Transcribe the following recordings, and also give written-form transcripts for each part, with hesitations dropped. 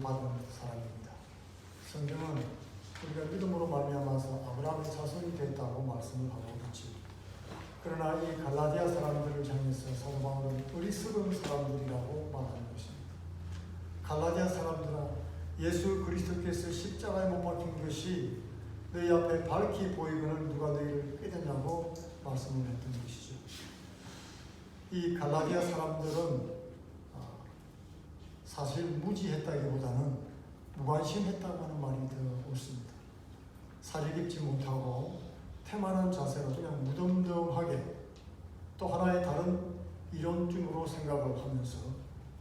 받은 사람입니다. 성경은 우리가 믿음으로 말미암아서 아브라함의 자손이 됐다고 말씀을 하고 있지. 그러나 이 갈라디아 사람들을 향해서 사도 바울은 어리석은 사람들이라고 말하는 것입니다. 갈라디아 사람들아, 예수 그리스도께서 십자가에 못 박힌 것이 너희 앞에 밝히 보이거늘 누가 너희를 꾀졌냐고 말씀을 했던 것이죠. 이 갈라디아 사람들은 사실 무지했다기보다는 무관심했다고 하는 말이 더 옳습니다. 사리 깊지 못하고 태만한 자세로 그냥 무덤덤하게 또 하나의 다른 이론중으로 생각을 하면서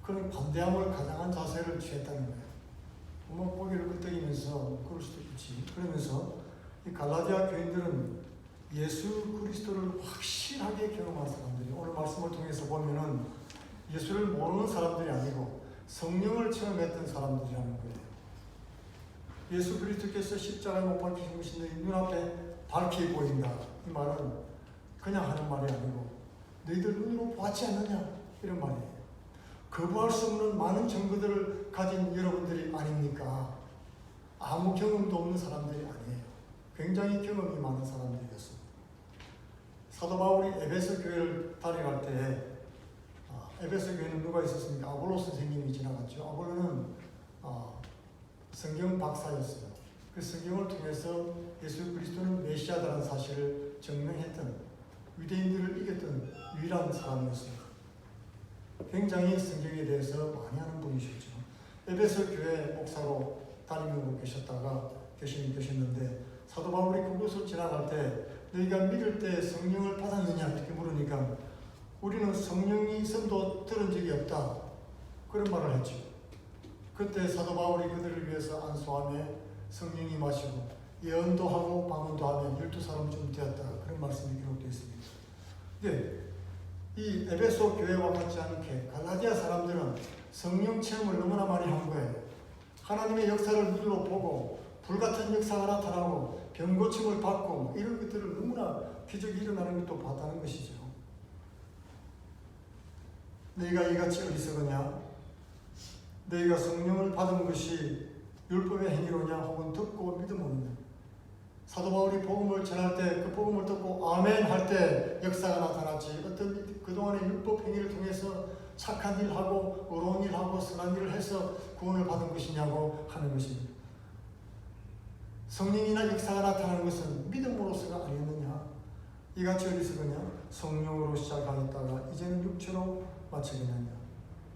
그런 관대함을 가장한 자세를 취했다는 거예요. 뭐 고개를 끄덕이면서 그럴 수도 있지. 그러면서 이 갈라디아 교인들은 예수 그리스도를 확실하게 경험한 사람들이, 오늘 말씀을 통해서 보면은 예수를 모르는 사람들이 아니고 성령을 체험했던 사람들이라는 거예요. 예수 그리스도께서 십자가에 못 박히신 것이 너희 눈앞에 밝히 보인다. 이 말은 그냥 하는 말이 아니고 너희들 눈으로 보았지 않느냐 이런 말이에요. 거부할 수 없는 많은 증거들을 가진 여러분들이 아닙니까? 아무 경험도 없는 사람들이 아니에요. 굉장히 경험이 많은 사람들이었습니다. 사도 바울이 에베소 교회를 다녀갈 때 에베소 교회는 누가 있었습니까? 아볼로 선생님이 지나갔죠. 아볼로는 성경 박사였어요. 그 성경을 통해서 예수 그리스도는 메시아다라는 사실을 증명했던, 유대인들을 이겼던 유일한 사람이었습니다. 굉장히 성경에 대해서 많이 아는 분이셨죠. 에베소 교회 목사로 다니고 계셨는데 사도 바울이 그곳을 지나갈 때 너희가 믿을 때 성령을 받았느냐 이렇게 물으니까 우리는 성령이 선도 들은 적이 없다 그런 말을 했죠. 그때 사도 바울이 그들을 위해서 안수하며 성령이 마시고 예언도 하고 방언도 하며 12사람쯤 되었다 그런 말씀이 기록되어 있습니다. 이 에베소 교회와 같지 않게 갈라디아 사람들은 성령 체험을 너무나 많이 한 거예요. 하나님의 역사를 눈으로 보고 불같은 역사가 나타나고 병 고침을 받고 이런 것들을 너무나 기적이 일어나는 것도 봤다는 것이죠. 너희가 이같이 어리석으냐? 너희가 성령을 받은 것이 율법의 행위로냐 혹은 듣고 믿음으로냐? 사도 바울이 복음을 전할 때 그 복음을 듣고 아멘 할 때 역사가 나타났지, 어떤 그동안의 율법 행위를 통해서 착한 일하고 의로운 일하고 선한 일을 해서 구원을 받은 것이냐고 하는 것입니다. 성령이나 역사가 나타나는 것은 믿음으로서가 아니었느냐? 이같이 어리석으냐? 성령으로 시작하였다가 이제는 육체로 마치겠느냐?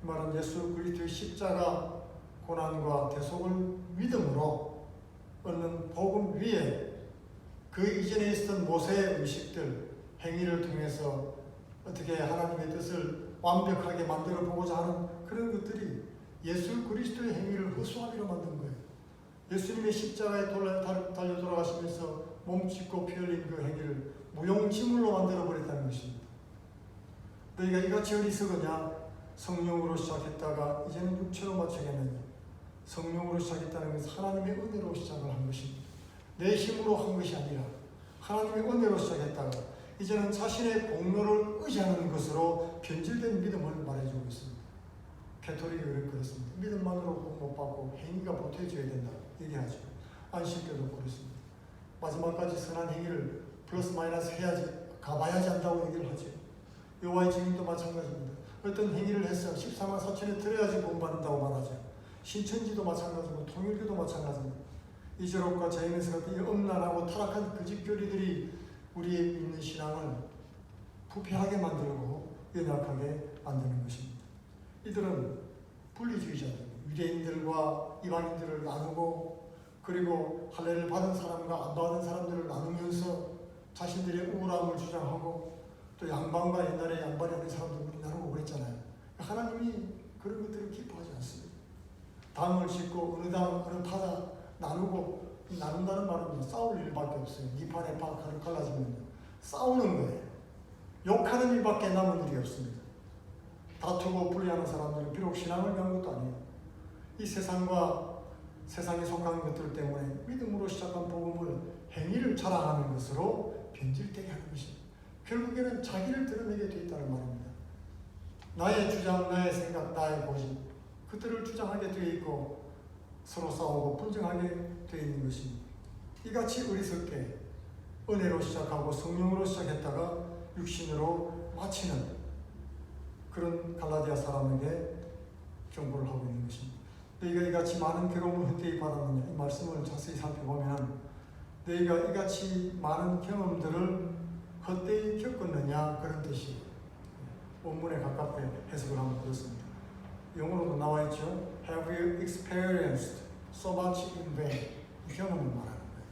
이 말은 예수 그리스도의 십자가 고난과 대속을 믿음으로 얻는 복음 위에 그 이전에 있었던 모세의 의식들, 행위를 통해서 어떻게 하나님의 뜻을 완벽하게 만들어 보고자 하는 그런 것들이 예수 그리스도의 행위를 허수아비로 만든 거예요. 예수님의 십자가에 달려 돌아가시면서 몸 찢고 피 흘린 그 행위를 무용지물로 만들어 버렸다는 것입니다. 너희가 이같이 어리석으냐? 성령으로 시작했다가 이제는 육체로 마치겠느냐? 성령으로 시작했다는 것은 하나님의 은혜로 시작을 한 것입니다. 내 힘으로 한 것이 아니라 하나님의 은혜로 시작했다가 이제는 자신의 공로를 의지하는 것으로 변질된 믿음을 말해주고 있습니다. 캐토릭이 그렇습니다. 믿음만으로 못 받고 행위가 보태져야 된다 얘기하죠. 안식교도 그렇습니다. 마지막까지 선한 행위를 플러스 마이너스 해야지, 가봐야지 한다고 얘기를 하죠. 여호와의 증인도 마찬가지입니다. 어떤 행위를 해서 14만 4천에 들어야지 구원받는다고 말하죠. 신천지도 마찬가지고 통일교도 마찬가지입니다. 이제롭과 자연에서 같은 이 음란하고 타락한 거짓교리들이 우리의 믿는 신앙을 부패하게 만들고 연약하게 만드는 것입니다. 이들은 분리주의자들, 유대인들과 이방인들을 나누고 그리고 할례를 받은 사람과 안 받은 사람들을 나누면서 자신들의 우월함을 주장하고 또 양반과 옛날에 양반이 아닌 사람들 나누고 그랬잖아요. 하나님이 그런 것들을 기뻐하지 않습니다. 당을 짓고 어느 당 어느 파다 나누고, 나눈다는 말은 싸울 일밖에 없어요. 니 판에 파 갈라지면 싸우는 거예요. 욕하는 일밖에 남은 일이 없습니다. 다투고 분리하는 사람들은 비록 신앙을 위한 것도 아니에요. 이 세상과 세상에 속한 것들 때문에 믿음으로 시작한 복음을 행위를 자랑하는 것으로 변질되게 하는 것입니다. 결국에는 자기를 드러내게 되어 있다는 말입니다. 나의 주장, 나의 생각, 나의 고집, 그들을 주장하게 되어 있고 서로 싸우고 분쟁하게 되어 있는 것입니다. 이같이 어리석게 은혜로 시작하고 성령으로 시작했다가 육신으로 마치는 그런 갈라디아 사람에게 경고를 하고 있는 것입니다. 너희가 이같이 많은 괴로움을 헛되이 받았느냐, 이 말씀을 자세히 살펴보면 너희가 이같이 많은 경험들을 헛되이 겪었느냐, 그런 뜻이 원문에 가깝게 해석을 하면 그렇습니다. 영어로도 나와 있죠. Have you experienced so much in vain? 경험을 말하는 거예요.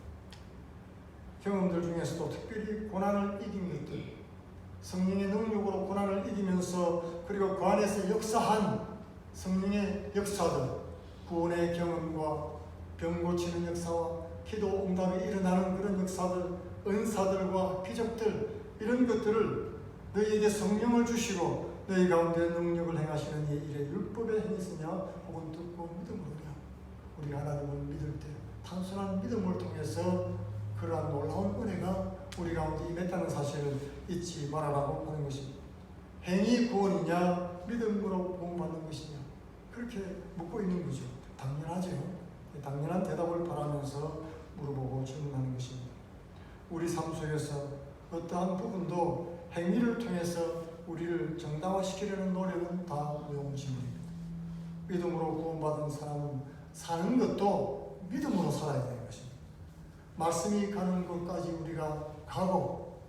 경험들 중에서도 특별히 고난을 이긴 것들, 성령의 능력으로 고난을 이기면서 그리고 그 안에서 역사한 성령의 역사들, 구원의 경험과 병 고치는 역사와 기도 응답이 일어나는 그런 역사들, 은사들과 기적들, 이런 것들을 너희에게 성령을 주시고 너희 가운데 능력을 행하시는 이 일에 율법에 행했으냐 혹은 듣고 믿음으로냐. 우리가 하나님을 믿을 때 단순한 믿음을 통해서 그러한 놀라운 은혜가 우리 가운데 임했다는 사실을 잊지 말아라고 하는 것입니다. 행위 구원이냐 믿음으로 구원받는 것이냐, 그렇게 묻고 있는 거죠. 당연하죠. 당연한 대답을 바라면서 물어보고 질문하는 것입니다. 우리 삶 속에서 어떠한 부분도 행위를 통해서 우리를 정당화시키려는 노력은 다 무용지물입니다. 믿음으로 구원받은 사람은 사는 것도 믿음으로 살아야 되는 것입니다. 말씀이 가는 곳까지 우리가 가고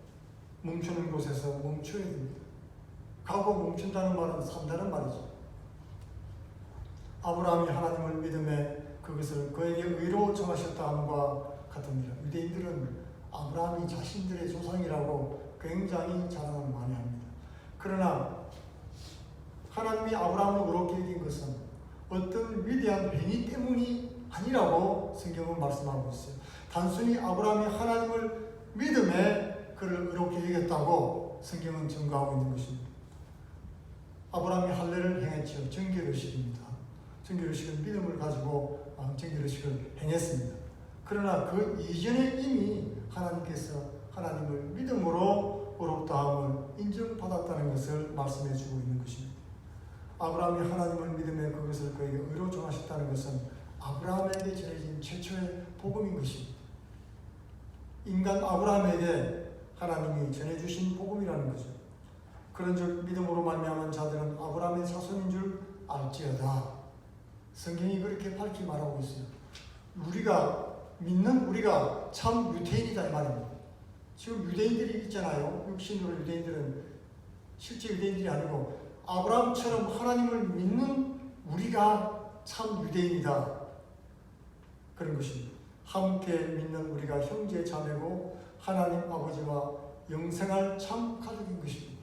멈추는 곳에서 멈춰야 됩니다. 가고 멈춘다는 말은 산다는 말이죠. 아브라함이 하나님을 믿음에 그것을 그에게 의로 정하셨다 함과 같습니다. 유대인들은 아브라함이 자신들의 조상이라고 굉장히 자랑을 많이 합니다. 그러나 하나님이 아브라함을 의롭게 여긴 것은 어떤 위대한 행위 때문이 아니라고 성경은 말씀하고 있어요. 단순히 아브라함이 하나님을 믿음에 그를 의롭게 여겼다고 성경은 증거하고 있는 것입니다. 아브라함이 할례를 행했죠. 정결의식입니다. 정결의식은 믿음을 가지고 정결의식을 행했습니다. 그러나 그 이전에 이미 하나님께서 하나님을 믿음으로 의롭다함을 인정받았다는 것을 말씀해 주고 있는 것입니다. 아브라함이 하나님을 믿음에 그것을 그에게 의로 정하셨다는 것은 아브라함에게 전해진 최초의 복음인 것입니다. 인간 아브라함에게 하나님이 전해주신 복음이라는 거죠. 그런즉 믿음으로 말미암은 자들은 아브라함의 자손인 줄 알지어다. 성경이 그렇게 밝히 말하고 있어요. 우리가 믿는 우리가 참 유대인이다 이 말입니다. 지금 유대인들이 있잖아요. 육신으로 유대인들은 실제 유대인들이 아니고 아브라함처럼 하나님을 믿는 우리가 참 유대인이다. 그런 것입니다. 함께 믿는 우리가 형제 자매고 하나님 아버지와 영생할 참 가족인 것입니다.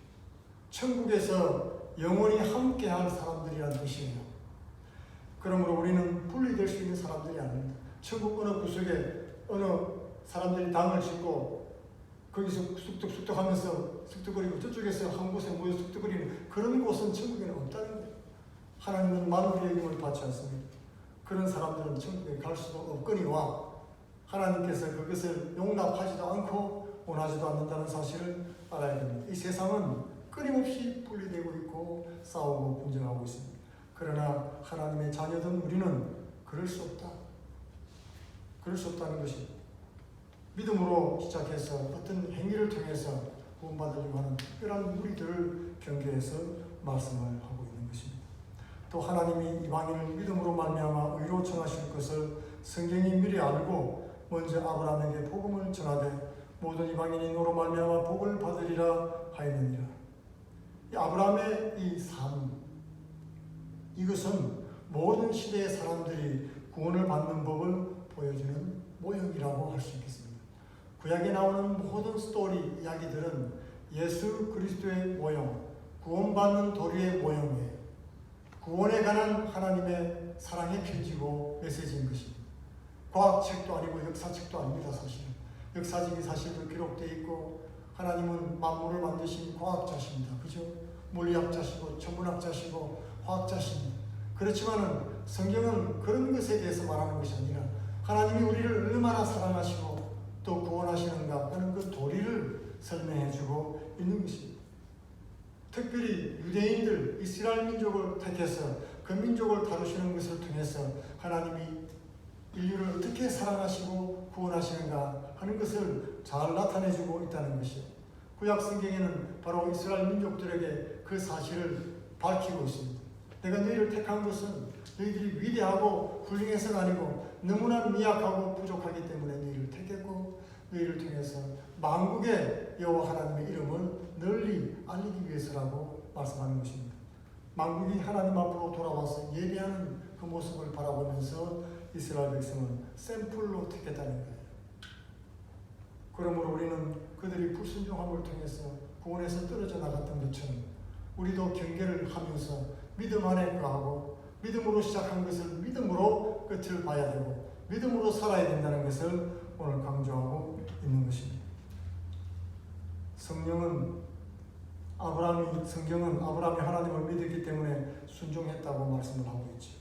천국에서 영원히 함께할 사람들이라는 것이에요. 그러므로 우리는 분리될 수 있는 사람들이 아닙니다. 천국 어느 구석에 어느 사람들이 당을 짓고 거기서 쑥덕쑥덕 하면서 쑥덕거리고 저쪽에서 한 곳에 모여 쑥덕거리는 그런 곳은 천국에는 없다는 거예요. 하나님은 만물의 영을 받지 않습니다. 그런 사람들은 천국에 갈 수도 없거니와 하나님께서 그것을 용납하지도 않고 원하지도 않는다는 사실을 알아야 됩니다. 이 세상은 끊임없이 분리되고 있고 싸우고 분쟁하고 있습니다. 그러나 하나님의 자녀된 우리는 그럴 수 없다. 그럴 수 없다는 것입니다. 믿음으로 시작해서 어떤 행위를 통해서 구원받으려고 하는 특별한 무리들을 경계해서 말씀을 하고 있는 것입니다. 또 하나님이 이방인을 믿음으로 말미암아 의로 정하실 것을 성경이 미리 알고 먼저 아브라함에게 복음을 전하되 모든 이방인이 너로 말미암아 복을 받으리라 하였느니라. 이 아브라함의 이 삶, 이것은 모든 시대의 사람들이 구원을 받는 법을 보여주는 모형이라고 할 수 있겠습니다. 구약에 나오는 모든 스토리 이야기들은 예수 그리스도의 모형, 구원받는 도리의 모형이에요. 구원에 관한 하나님의 사랑의 편지고 메시지인 것입니다. 과학책도 아니고 역사책도 아닙니다. 사실은 역사적인 사실도 기록되어 있고 하나님은 만물을 만드신 과학자십니다. 그죠? 물리학자시고 천문학자시고 화학자십니다. 그렇지만은 성경은 그런 것에 대해서 말하는 것이 아니라 하나님이 우리를 얼마나 사랑하시고 또 구원하시는가 하는 그 도리를 설명해주고 있는 것입니다. 특별히 유대인들, 이스라엘 민족을 택해서 그 민족을 다루시는 것을 통해서 하나님이 인류를 어떻게 사랑하시고 구원하시는가 하는 것을 잘 나타내주고 있다는 것이요. 구약 성경에는 바로 이스라엘 민족들에게 그 사실을 밝히고 있습니다. 내가 너희를 택한 것은 너희들이 위대하고 훌륭해서가 아니고 너무나 미약하고 부족하기 때문에 너희를 택했고 너희를 통해서 만국의 여호와 하나님의 이름을 널리 알리기 위해서라고 말씀하는 것입니다. 만국이 하나님 앞으로 돌아와서 예배하는 그 모습을 바라보면서 이스라엘 백성은 샘플로 택했다는 거예요. 그러므로 우리는 그들이 불순종함을 통해서 구원에서 떨어져 나갔던 것처럼 우리도 경계를 하면서 믿음 안에 거하고 믿음으로 시작한 것을 믿음으로 끝을 봐야 되고 믿음으로 살아야 된다는 것을 오늘 강조하고 있는 것입니다. 성경은 아브라함이 하나님을 믿었기 때문에 순종했다고 말씀을 하고 있죠.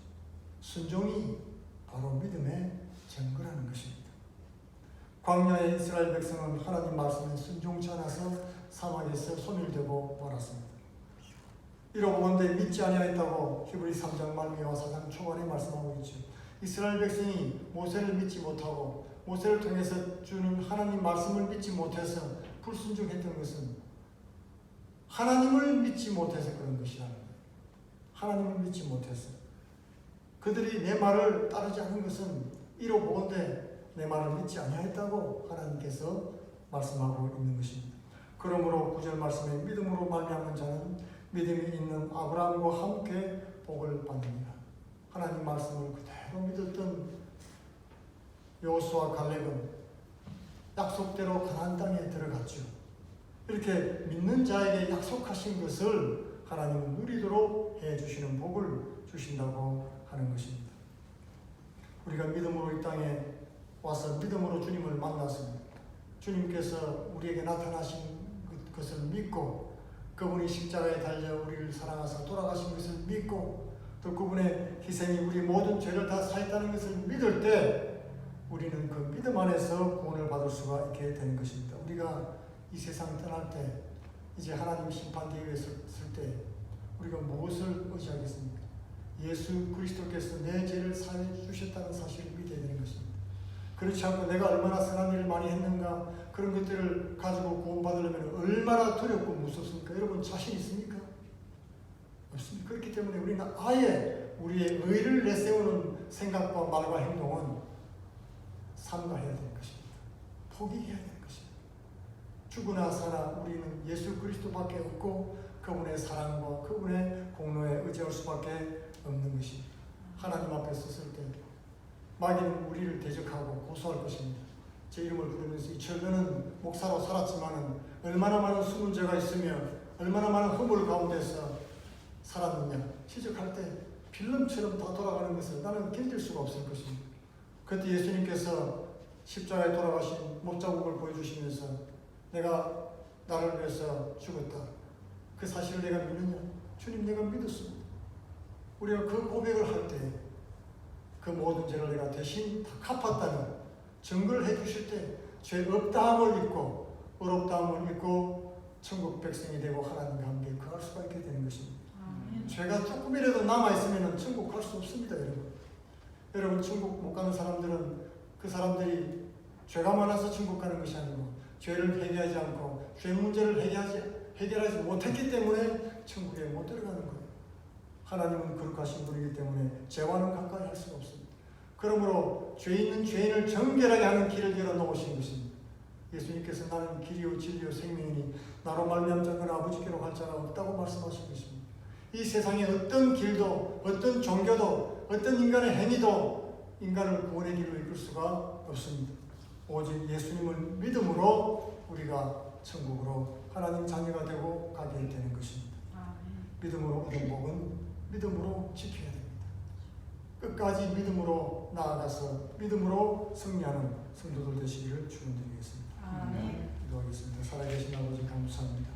순종이 바로 믿음의 증거라는 것입니다. 광야의 이스라엘 백성은 하나님 말씀에 순종치 않아서 사막에서 소멸되고 말았습니다. 이러고 본데 믿지 아니하였다고 히브리 3장 말미와 4장 초반에 말씀하고 있죠. 이스라엘 백성이 모세를 믿지 못하고 모세를 통해서 주는 하나님 말씀을 믿지 못해서 불순종했던 것은 하나님을 믿지 못해서 그런 것이라는 거예요. 하나님을 믿지 못해서 그들이 내 말을 따르지 않은 것은 이로 보건대 내 말을 믿지 아니하였다고 하나님께서 말씀하고 있는 것입니다. 그러므로 9절 말씀에 믿음으로 말미암은 자는 믿음이 있는 아브라함과 함께 복을 받느니라. 하나님 말씀을 그대로 믿었던 여호수아 갈렙은 약속대로 가나안 땅에 들어갔죠. 이렇게 믿는 자에게 약속하신 것을 하나님은 누리도록 해주시는 복을 주신다고 하는 것입니다. 우리가 믿음으로 이 땅에 와서 믿음으로 주님을 만났습니다. 주님께서 우리에게 나타나신 것을 믿고 그분이 십자가에 달려 우리를 사랑하사 돌아가신 것을 믿고 또 그분의 희생이 우리 모든 죄를 다 사했다는 것을 믿을 때 우리는 그 믿음 안에서 구원을 받을 수가 있게 되는 것입니다. 우리가 이 세상 떠날 때 이제 하나님 심판대에 설 때 우리가 무엇을 의지하겠습니까? 예수 그리스도께서 내 죄를 사해 주셨다는 사실을 믿어야 되는 것입니다. 그렇지 않고 내가 얼마나 선한 일을 많이 했는가 그런 것들을 가지고 구원받으려면 얼마나 두렵고 무섭습니까? 여러분 자신 있습니까? 없습니다. 그렇기 때문에 우리는 아예 우리의 의를 내세우는 생각과 말과 행동은 삼가해야 되는 것입니다. 포기해야 되는 것입니다. 죽으나 사나 우리는 예수 그리스도밖에 없고 그분의 사랑과 그분의 공로에 의지할 수밖에 없는 것입니다. 하나님 앞에 섰을 때 마귀는 우리를 대적하고 고소할 것입니다. 제 이름을 부르면서 이철면은 목사로 살았지만은 얼마나 많은 숨은 죄가 있으며 얼마나 많은 허물 가운데서 살았느냐 시적할 때 필름처럼 다 돌아가는 것을 나는 견딜 수가 없을 것입니다. 그때 예수님께서 십자가에 돌아가신 목자국을 보여주시면서 내가 나를 위해서 죽었다. 그 사실을 내가 믿느냐? 주님 내가 믿었습니다. 우리가 그 고백을 할 때 그 모든 죄를 내가 대신 다 갚았다는 증거를 해주실 때 죄 없다함을 잊고 의롭다함을 잊고 천국 백성이 되고 하나님과 함께 거할 수가 있게 되는 것입니다. 죄가 조금이라도 남아있으면 천국 갈 수 없습니다. 여러분 천국 못 가는 사람들은 그 사람들이 죄가 많아서 천국 가는 것이 아니고 죄를 해결하지 않고 죄 문제를 해결하지 못했기 때문에 천국에 못 들어가는 거예요. 하나님은 거룩하신 분이기 때문에 죄와는 가까이 할 수가 없습니다. 그러므로 죄 있는 죄인을 정결하게 하는 길을 열어놓으신 것입니다. 예수님께서 나는 길이요 진리요 생명이니 나로 말미암지 않거나 아버지께로 갈 자가 없다고 말씀하신 것입니다. 이 세상에 어떤 길도 어떤 종교도 어떤 인간의 행위도 인간을 구원의 길로 이끌 수가 없습니다. 오직 예수님을 믿음으로 우리가 천국으로 하나님 자녀가 되고 가게 되는 것입니다. 믿음으로 얻은 복은 믿음으로 지켜야 됩니다. 끝까지 믿음으로 나아가서 믿음으로 승리하는 성도들 되시기를 축원드리겠습니다. 아멘. 기도하겠습니다. 살아계신 아버지 감사합니다.